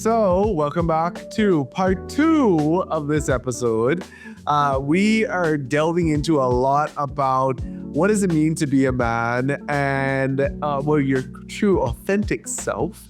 So, welcome back to part 2 of this episode. We are delving into a lot about what does it mean to be a man and your true authentic self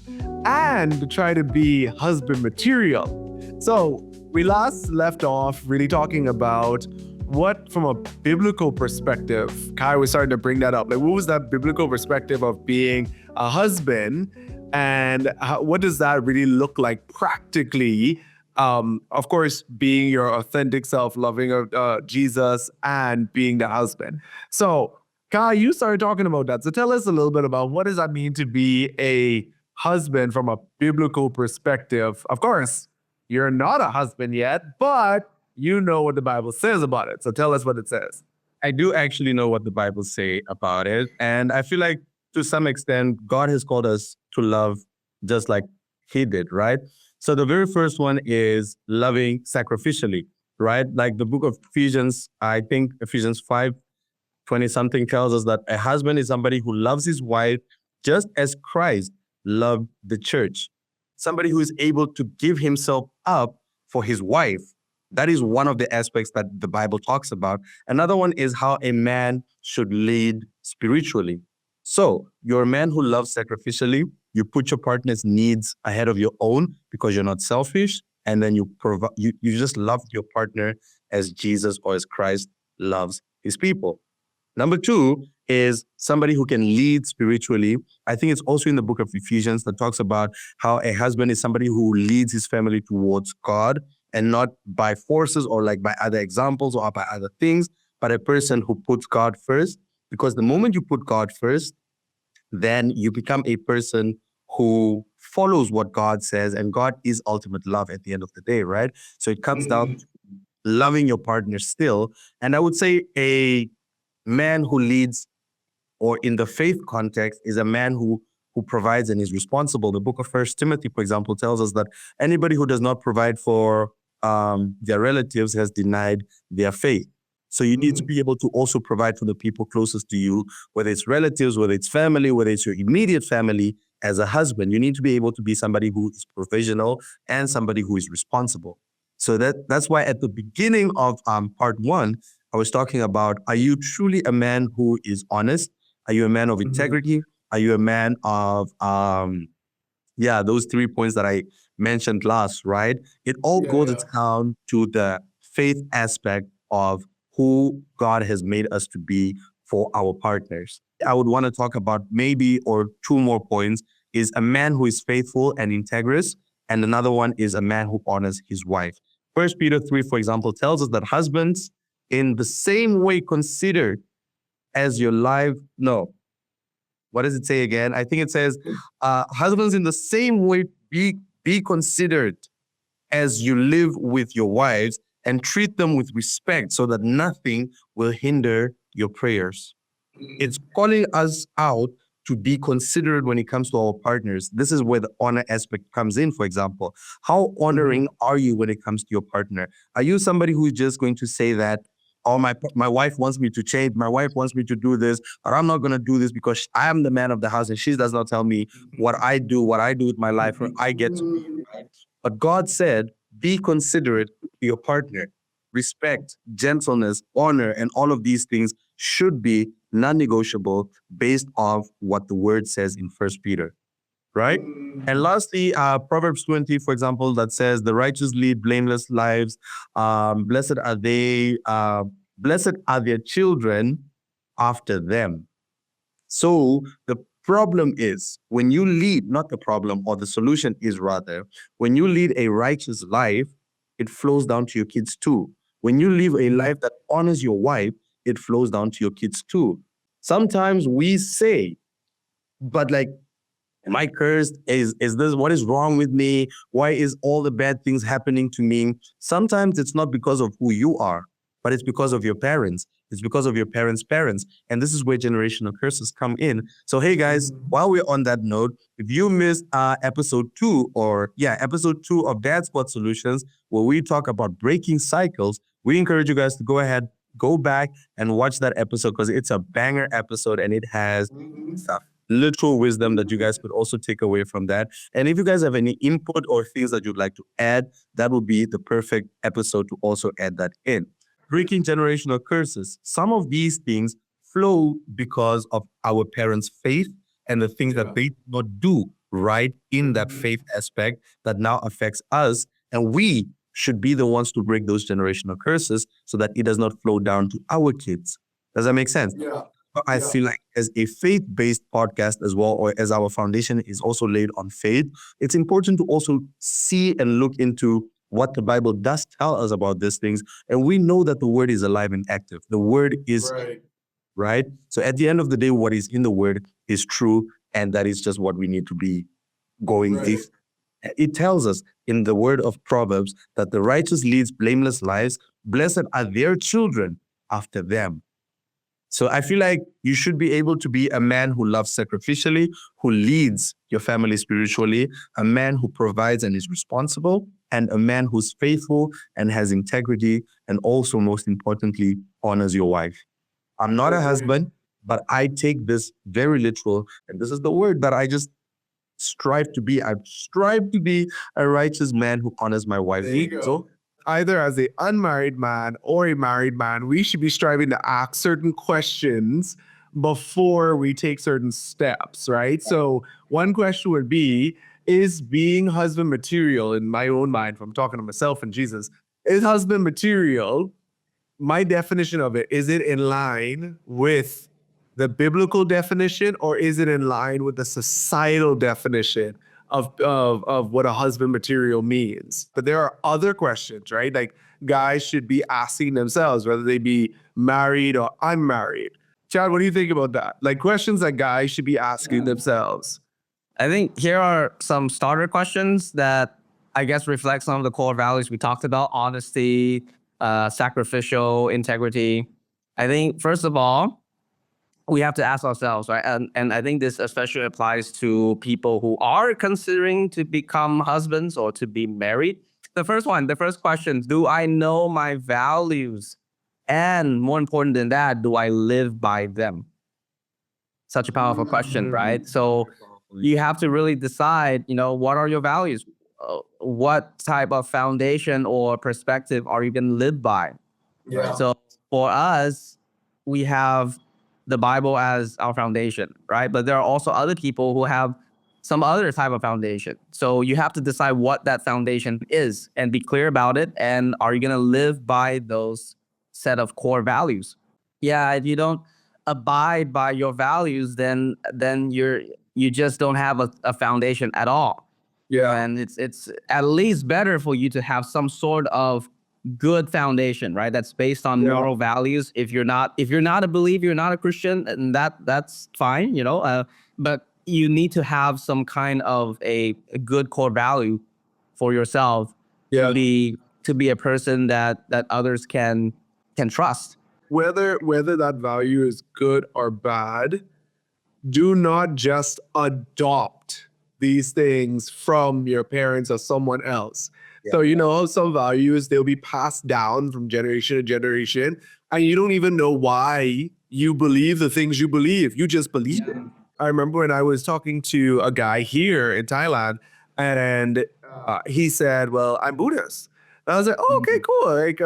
and to try to be husband material. So, we last left off really talking about what, from a biblical perspective, Kai was starting to bring that up. Like, what was that biblical perspective of being a husband? And what does that really look like practically? Of course, being your authentic self, loving Jesus, and being the husband. So, Kai, you started talking about that. So tell us a little bit about what does that mean to be a husband from a biblical perspective. Of course, you're not a husband yet, but you know what the Bible says about it. So tell us what it says. I do actually know what the Bible say about it. And I feel like to some extent, God has called us to love just like he did, right? So the very first one is loving sacrificially, right? Like the book of Ephesians, I think Ephesians 5:20 something tells us that a husband is somebody who loves his wife just as Christ loved the church. Somebody who is able to give himself up for his wife. That is one of the aspects that the Bible talks about. Another one is how a man should lead spiritually. So you're a man who loves sacrificially. You put your partner's needs ahead of your own because you're not selfish. And then you just love your partner as Jesus or as Christ loves his people. Number 2 is somebody who can lead spiritually. I think it's also in the book of Ephesians that talks about how a husband is somebody who leads his family towards God and not by forces or like by other examples or by other things, but a person who puts God first. Because the moment you put God first, then you become a person who follows what God says, and God is ultimate love at the end of the day, right? So it comes down to loving your partner still. And I would say a man who leads, or in the faith context, is a man who provides and is responsible. The book of 1 Timothy, for example, tells us that anybody who does not provide for their relatives has denied their faith. So you need to be able to also provide for the people closest to you, whether it's relatives, whether it's family, whether it's your immediate family. As a husband, you need to be able to be somebody who is provisional and somebody who is responsible. So that's why at the beginning of part 1, I was talking about, are you truly a man who is honest? Are you a man of integrity? Are you a man of, those 3 points that I mentioned last, right? It all goes down to the faith aspect of who God has made us to be for our partners. I would want to talk about maybe or 2 more points is a man who is faithful and integrous. And another one is a man who honors his wife. 1 Peter 3, for example, tells us that husbands in the same way considered as your life. No. What does it say again? I think it says, husbands in the same way be considered as you live with your wives and treat them with respect so that nothing will hinder your prayers. It's calling us out to be considerate when it comes to our partners. This is where the honor aspect comes in, for example. How honoring are you when it comes to your partner? Are you somebody who's just going to say that, oh, my wife wants me to change, my wife wants me to do this, or I'm not going to do this because I am the man of the house and she does not tell me what I do with my life, or I get to be, right? But God said, be considerate to your partner. Respect, gentleness, honor, and all of these things should be non-negotiable based off what the word says in 1 Peter, right? And lastly, Proverbs 20, for example, that says, the righteous lead blameless lives. Blessed are their children after them. So the problem is when you lead, not the problem, or the solution is rather, when you lead a righteous life, it flows down to your kids too. When you live a life that honors your wife, it flows down to your kids too. Sometimes we say, but like, am I cursed? Is this, what is wrong with me? Why is all the bad things happening to me? Sometimes it's not because of who you are, but it's because of your parents. It's because of your parents' parents. And this is where generational curses come in. So, hey guys, while we're on that note, if you missed episode 2 of Dad Spot Solutions, where we talk about breaking cycles, we encourage you guys to go ahead, go back and watch that episode because it's a banger episode and it has stuff. literal wisdom that you guys could also take away from that. And if you guys have any input or things that you'd like to add, that would be the perfect episode to also add that in. Breaking generational curses. Some of these things flow because of our parents' faith and the things that they did not do right in that faith aspect that now affects us. And we should be the ones to break those generational curses so that it does not flow down to our kids. Does that make sense? I feel like as a faith-based podcast as well, or as our foundation is also laid on faith, it's important to also see and look into what the Bible does tell us about these things. And we know that the word is alive and active. The word is right. So at the end of the day, what is in the word is true. And that is just what we need to be going with. It tells us in the word of Proverbs that the righteous leads blameless lives. Blessed are their children after them. So I feel like you should be able to be a man who loves sacrificially, who leads your family spiritually, a man who provides and is responsible, and a man who's faithful and has integrity, and also, most importantly, honors your wife. I'm not a husband, but I take this very literal, and this is the word that I just strive to be. I strive to be a righteous man who honors my wife. So either as an unmarried man or a married man, we should be striving to ask certain questions before we take certain steps, right? So one question would be, is being husband material in my own mind, if I'm talking to myself and Jesus, is husband material, my definition of it, is it in line with the biblical definition, or is it in line with the societal definition of what a husband material means? But there are other questions, right? Like guys should be asking themselves, whether they be married or unmarried. Chad, what do you think about that? Like questions that guys should be asking themselves. I think here are some starter questions that I guess reflect some of the core values we talked about: honesty, sacrificial, integrity. I think first of all, we have to ask ourselves, right? And I think this especially applies to people who are considering to become husbands or to be married. The first question, do I know my values? And more important than that, do I live by them? Such a powerful question, right? So you have to really decide, what are your values? What type of foundation or perspective are you going to live by? So for us, we have the Bible as our foundation, right? But there are also other people who have some other type of foundation. So you have to decide what that foundation is and be clear about it. And are you going to live by those set of core values? Yeah, if you don't abide by your values, then you just don't have a foundation at all. Yeah. And it's at least better for you to have some sort of good foundation, right? That's based on moral values. If you're not a believer, you're not a Christian, and that's fine, but you need to have some kind of a good core value for yourself to be a person that others can trust. Whether that value is good or bad, do not just adopt these things from your parents or someone else. So, some values, they'll be passed down from generation to generation, and you don't even know why you believe the things you believe. You just believe it. I remember when I was talking to a guy here in Thailand, and he said, well, I'm Buddhist. And I was like, oh, okay, cool. Like,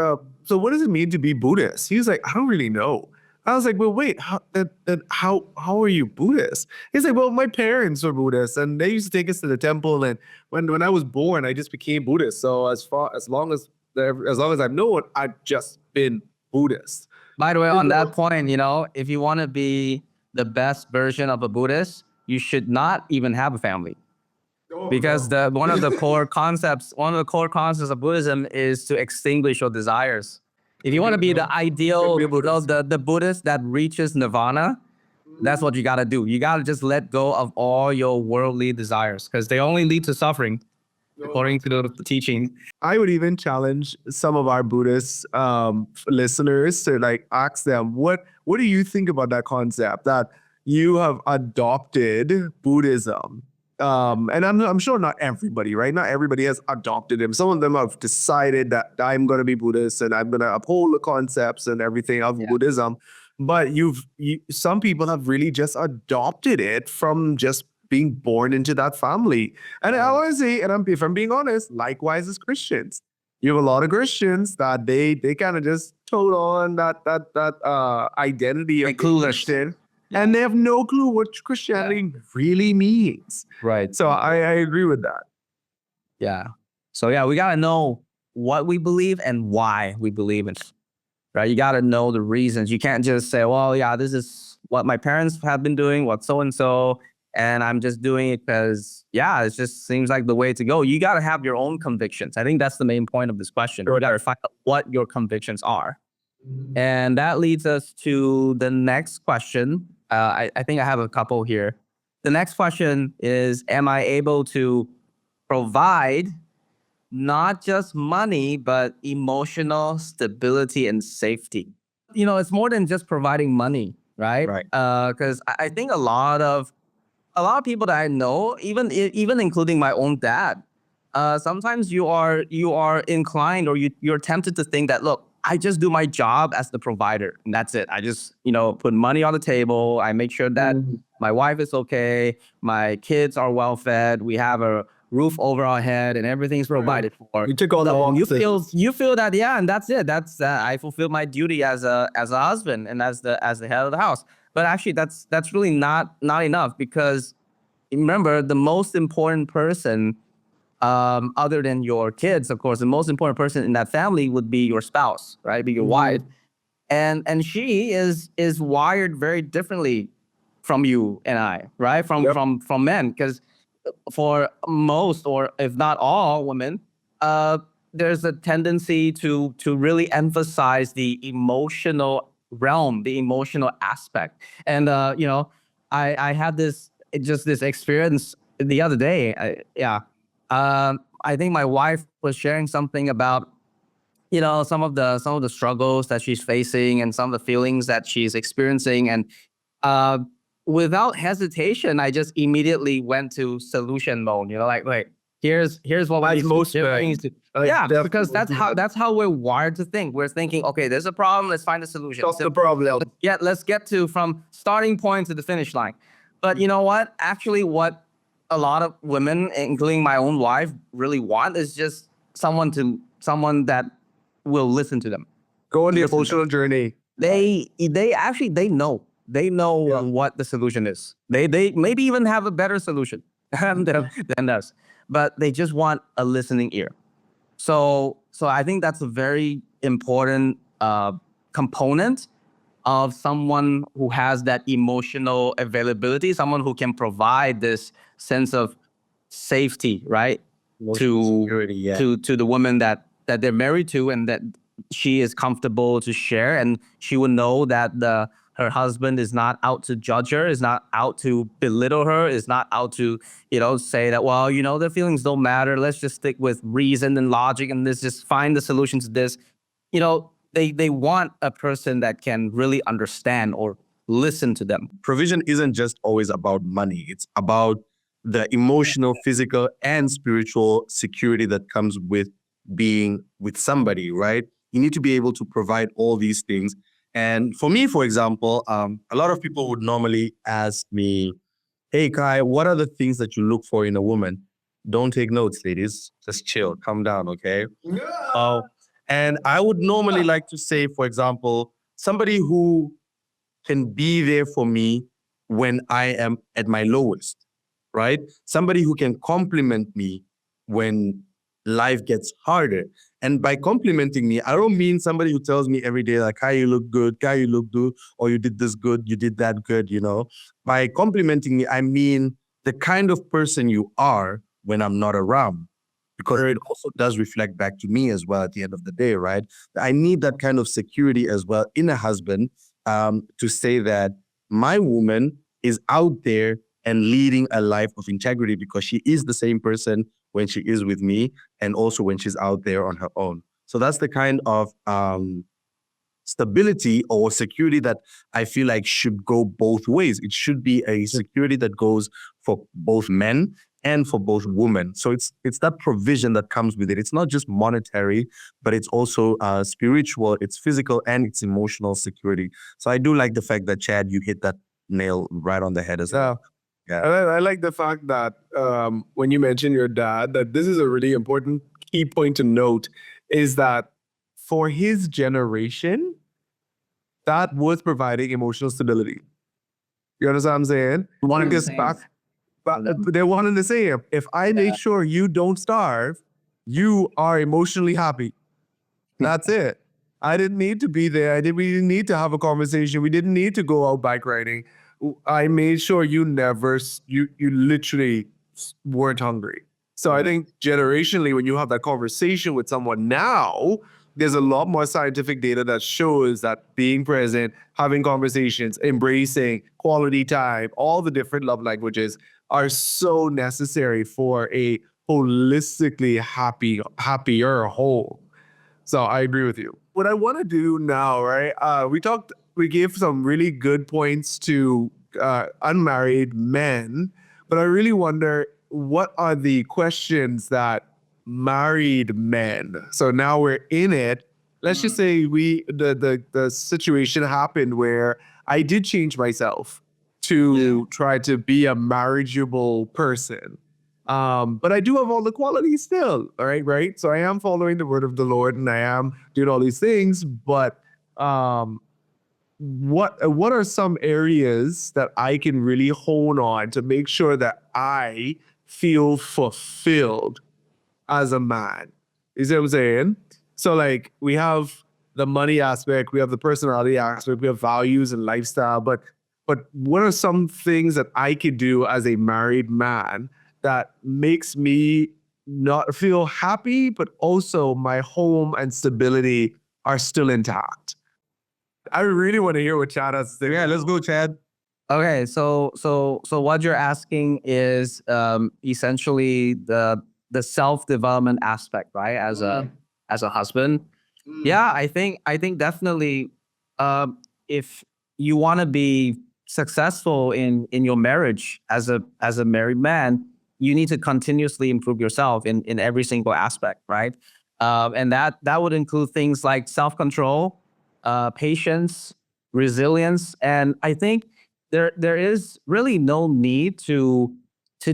so what does it mean to be Buddhist? He was like, I don't really know. I was like, well, wait, how are you Buddhist? He's like, well, my parents were Buddhists, and they used to take us to the temple. And when I was born, I just became Buddhist. So as long as I've known, I've just been Buddhist. By the way, on that point, if you want to be the best version of a Buddhist, you should not even have a family. Because one of the core concepts of Buddhism is to extinguish your desires. If you want to be the ideal, the Buddhist that reaches nirvana, that's what you got to do. You got to just let go of all your worldly desires, because they only lead to suffering, according to the teaching. I would even challenge some of our Buddhist listeners to ask them, what do you think about that concept that you have adopted Buddhism? and I'm sure not everybody, right? Not everybody has adopted him. Some of them have decided that I'm going to be Buddhist and I'm going to uphold the concepts and everything of Buddhism. But some people have really just adopted it from just being born into that family. And I always say, if I'm being honest, likewise as Christians, you have a lot of Christians that they kind of just tote on that identity of clueless. Christian, and they have no clue what Christianity really means. Right. So I agree with that. Yeah. So yeah, we gotta know what we believe and why we believe it. Right? You gotta know the reasons. You can't just say, well, yeah, this is what my parents have been doing, what so and so, and I'm just doing it because, yeah, it just seems like the way to go. You gotta have your own convictions. I think that's the main point of this question. You gotta find out what your convictions are. And that leads us to the next question. I think I have a couple here. The next question is, am I able to provide not just money, but emotional stability and safety? You know, it's more than just providing money, right? Right. Because I think a lot of people that I know, even including my own dad, sometimes you are inclined, or you're tempted to think that, look, I just do my job as the provider, and that's it. I just, put money on the table. I make sure that my wife is okay, my kids are well fed, we have a roof over our head, and everything's provided for. You took all the So you feel that, yeah, and that's it. That's I fulfill my duty as a husband and as the head of the house. But actually, that's really not enough, because remember, the most important person, other than your kids, of course, the most important person in that family would be your spouse, right? Be your wife, and she is wired very differently from you and I, right? From men, because for most, or if not all women, there's a tendency to really emphasize the emotional realm, the emotional aspect. And I had this experience the other day. I think my wife was sharing something about some of the struggles that she's facing and some of the feelings that she's experiencing, and uh, without hesitation, I just immediately went to solution mode. Like, wait, here's what we most need to. Because that's how we're wired to think. We're thinking, okay, there's a problem, let's find a solution. Solve the problem. Let's get from starting point to the finish line. But you know what? Actually, what a lot of women, including my own wife, really want is just someone that will listen to them. Go on the emotional journey. They know. They know what the solution is. They maybe even have a better solution than us, but they just want a listening ear. So I think that's a very important component of someone who has that emotional availability, someone who can provide this sense of safety, right? Security, to the woman that they're married to, and that she is comfortable to share, and she will know that her husband is not out to judge her, is not out to belittle her, is not out to say that, well, their feelings don't matter, let's just stick with reason and logic, and let's just find the solution to this. They want a person that can really understand or listen to them. Provision isn't just always about money. It's about the emotional, physical, and spiritual security that comes with being with somebody, right? You need to be able to provide all these things. And for me, for example, a lot of people would normally ask me, hey, Kai, what are the things that you look for in a woman? Don't take notes, ladies. Just chill, calm down, okay? And I would normally like to say, for example, somebody who can be there for me when I am at my lowest, right? Somebody who can compliment me when life gets harder. And by complimenting me, I don't mean somebody who tells me every day, like, Kai, you look good, Kai, you look good, or you did this good, you did that good, By complimenting me, I mean the kind of person you are when I'm not around. Because it also does reflect back to me as well at the end of the day, right? I need that kind of security as well in a husband, to say that my woman is out there and leading a life of integrity, because she is the same person when she is with me and also when she's out there on her own. So that's the kind of stability or security that I feel like should go both ways. It should be a security that goes for both men and for both women. So it's that provision that comes with it. It's not just monetary, but it's also spiritual, it's physical, and it's emotional security. So I do like the fact that, Chad, you hit that nail right on the head as well. Yeah. I like the fact that when you mention your dad, that this is a really important key point to note is that for his generation, that was providing emotional stability. You understand what I'm saying? One and the Because same. they're one and the same. If I make sure you don't starve, you are emotionally happy. That's it. I didn't need to be there. We didn't need to have a conversation. We didn't need to go out bike riding. I made sure you never, you literally weren't hungry. So I think generationally, when you have that conversation with someone now, there's a lot more scientific data that shows that being present, having conversations, embracing quality time, all the different love languages are so necessary for a holistically happier whole. So I agree with you. What I want to do now, right? We gave some really good points to unmarried men, but I really wonder what are the questions that married men. So now we're in it. Let's just say the situation happened where I did change myself to try to be a marriageable person. But I do have all the qualities still. All right, right. So I am following the word of the Lord and I am doing all these things. But what are some areas that I can really hone on to make sure that I feel fulfilled as a man? You see what I'm saying? So like we have the money aspect, we have the personality aspect, we have values and lifestyle, but what are some things that I could do as a married man that makes me not feel happy, but also my home and stability are still intact? I really want to hear what Chad has to say. Yeah, let's go, Chad. Okay, so what you're asking is essentially the self-development aspect, right? As a husband. Yeah, I think definitely if you want to be successful in your marriage as a married man, you need to continuously improve yourself in every single aspect, right? And that would include things like self-control, patience, resilience, and I think there is really no need to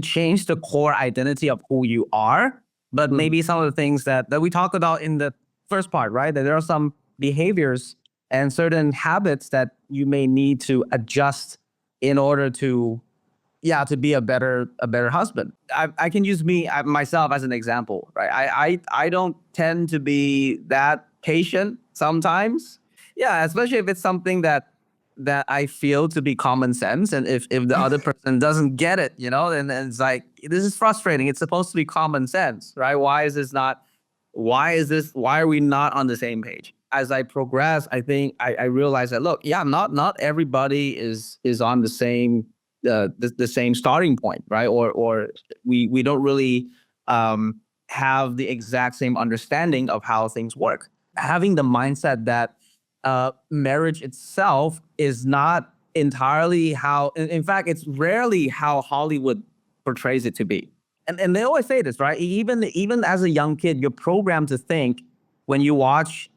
change the core identity of who you are, but maybe some of the things that we talked about in the first part, right? That there are some behaviors and certain habits that you may need to adjust in order to be a better husband. I can use myself as an example, right? I don't tend to be that patient sometimes. Yeah, especially if it's something that I feel to be common sense, and if the other person doesn't get it, then it's like, this is frustrating. It's supposed to be common sense, right? Why are we not on the same page? As I progress, I think I realize that, look, not everybody is on the same the same starting point, right? Or we don't really have the exact same understanding of how things work. Having the mindset that marriage itself is not entirely how, in fact, it's rarely how Hollywood portrays it to be. And they always say this, right? Even as a young kid, you're programmed to think when you watch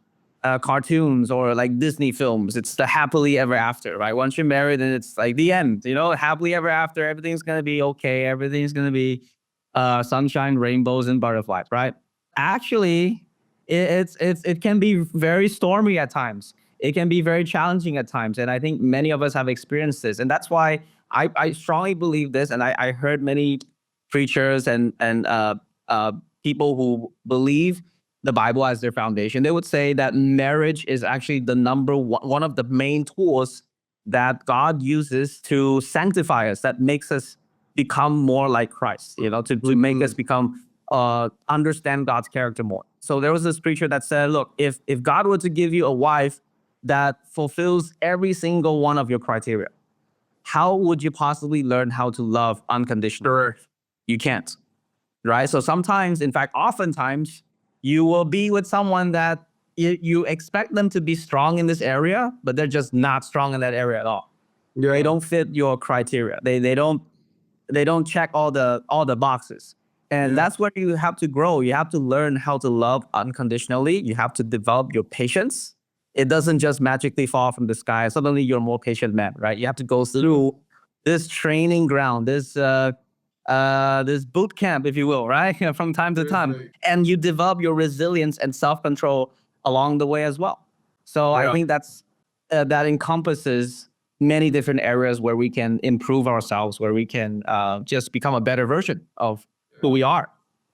cartoons or like Disney films, it's the happily ever after, right? Once you're married, and it's like the end, happily ever after, everything's gonna be okay, everything's gonna be sunshine, rainbows, and butterflies, right? Actually, it can be very stormy at times. It can be very challenging at times, and I think many of us have experienced this, and that's why I strongly believe this, and I heard many preachers and people who believe the Bible as their foundation. They would say that marriage is actually the one of the main tools that God uses to sanctify us, that makes us become more like Christ, to make us become understand God's character more. So there was this preacher that said, look, if God were to give you a wife that fulfills every single one of your criteria, how would you possibly learn how to love unconditionally? Sure. You can't, right? So sometimes, in fact, oftentimes, you will be with someone that you expect them to be strong in this area, but they're just not strong in that area at all. Yeah. They don't fit your criteria. They don't check all the boxes. And that's where you have to grow. You have to learn how to love unconditionally. You have to develop your patience. It doesn't just magically fall from the sky. Suddenly you're a more patient man, right? You have to go through this training ground, this boot camp, if you will, right? From time to time. And you develop your resilience and self-control along the way as well. So I think that encompasses many different areas where we can improve ourselves, where we can just become a better version of who we are.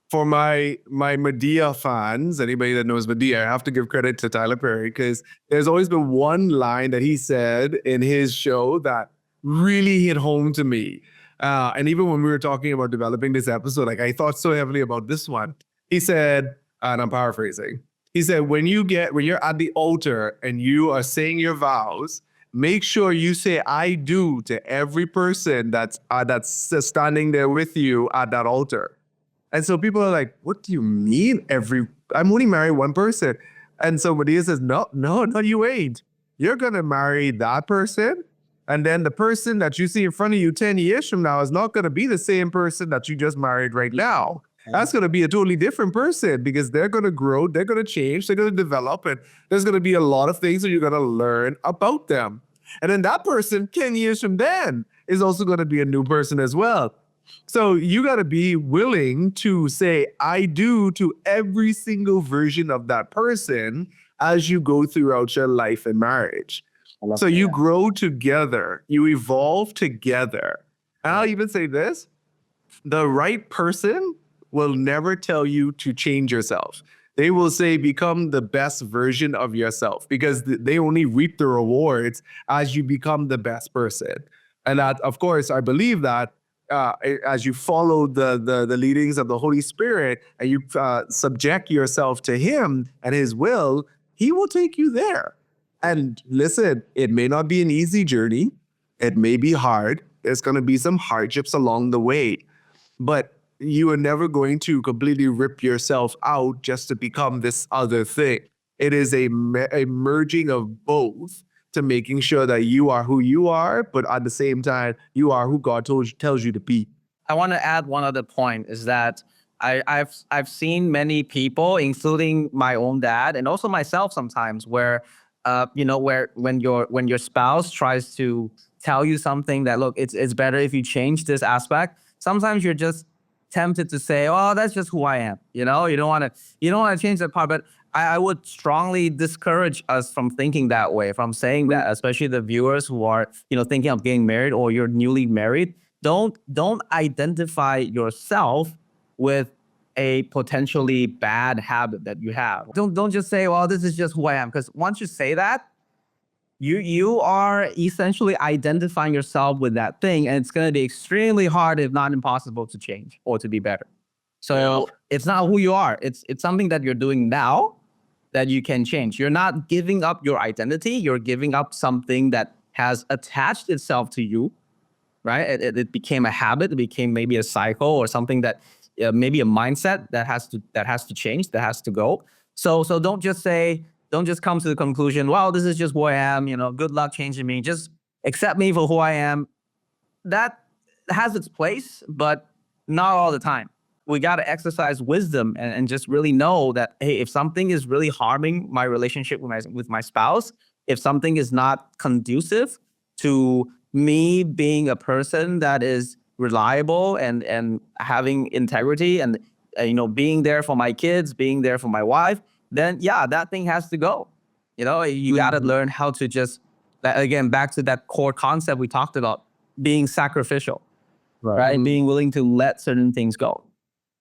For my Medea fans, anybody that knows Medea, I have to give credit to Tyler Perry because there's always been one line that he said in his show that really hit home to me. And even when we were talking about developing this episode, like I thought so heavily about this one. He said, and I'm paraphrasing, he said, when you're at the altar and you are saying your vows, make sure you say "I do" to every person that's standing there with you at that altar. And so people are like, "What do you mean I'm only married one person?" And so Medea says, "No, you ain't. You're gonna marry that person, and then the person that you see in front of you 10 years from now is not gonna be the same person that you just married right now. That's going to be a totally different person because they're going to grow, they're going to change, they're going to develop, and there's going to be a lot of things that you're going to learn about them. And then that person 10 years from then is also going to be a new person as well. So you got to be willing to say, I do to every single version of that person as you go throughout your life and marriage. So you grow together, you evolve together. And I'll even say this, the right person will never tell you to change yourself. They will say, become the best version of yourself because they only reap the rewards as you become the best person. And that, of course, I believe that as you follow the leadings of the Holy Spirit and you subject yourself to Him and His will, He will take you there. And listen, it may not be an easy journey. It may be hard. There's going to be some hardships along the way. But you are never going to completely rip yourself out just to become this other thing. It is a merging of both to making sure that you are who you are, but at the same time, you are who God tells you to be. I want to add one other point is that I've seen many people, including my own dad and also myself sometimes, where when your spouse tries to tell you something that, look, it's better if you change this aspect. Sometimes you're just tempted to say, "Oh, that's just who I am." You don't want to change that part. But I would strongly discourage us from thinking that way, from saying that, especially the viewers who are thinking of getting married or you're newly married. Don't identify yourself with a potentially bad habit that you have. Don't just say, "Well, this is just who I am," because once you say that, you are essentially identifying yourself with that thing, and it's going to be extremely hard, if not impossible, to change or to be better. So it's not who you are. It's something that you're doing now that you can change. You're not giving up your identity. You're giving up something that has attached itself to you, right? It became a habit. It became maybe a cycle or something that maybe a mindset that has to change, that has to go. So don't just come to the conclusion, well, this is just who I am, good luck changing me. Just accept me for who I am. That has its place, but not all the time. We got to exercise wisdom and just really know that, hey, if something is really harming my relationship with my spouse, if something is not conducive to me being a person that is reliable and having integrity and being there for my kids, being there for my wife, then yeah, that thing has to go. You got to learn how to just, again, back to that core concept we talked about, being sacrificial, right? And being willing to let certain things go.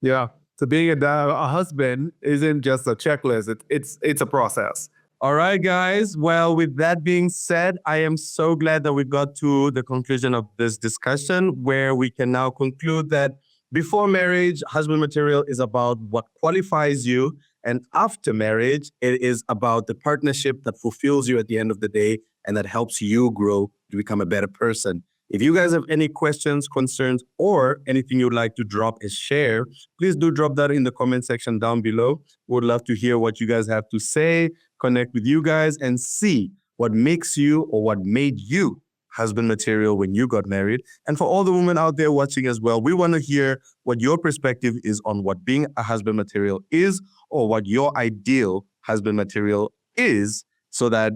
Yeah. So being a husband isn't just a checklist. It's a process. All right, guys. Well, with that being said, I am so glad that we got to the conclusion of this discussion where we can now conclude that before marriage, husband material is about what qualifies you. And after marriage, it is about the partnership that fulfills you at the end of the day and that helps you grow to become a better person. If you guys have any questions, concerns, or anything you'd like to drop and share, please do drop that in the comment section down below. We would love to hear what you guys have to say, connect with you guys, and see what makes you or what made you husband material when you got married? And for all the women out there watching as well, we want to hear what your perspective is on what being a husband material is, or what your ideal husband material is, so that,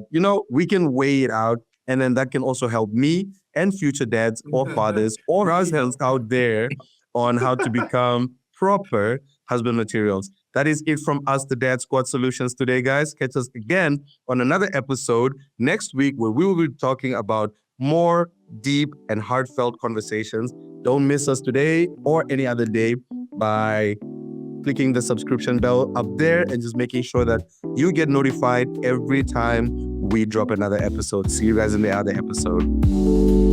we can weigh it out. And then that can also help me and future dads or fathers or husbands out there on how to become proper husband materials. That is it from us, the Dad Squad Solutions today, guys. Catch us again on another episode next week, where we will be talking about more deep and heartfelt conversations. Don't miss us today or any other day by clicking the subscription bell up there and just making sure that you get notified every time we drop another episode. See you guys in the other episode.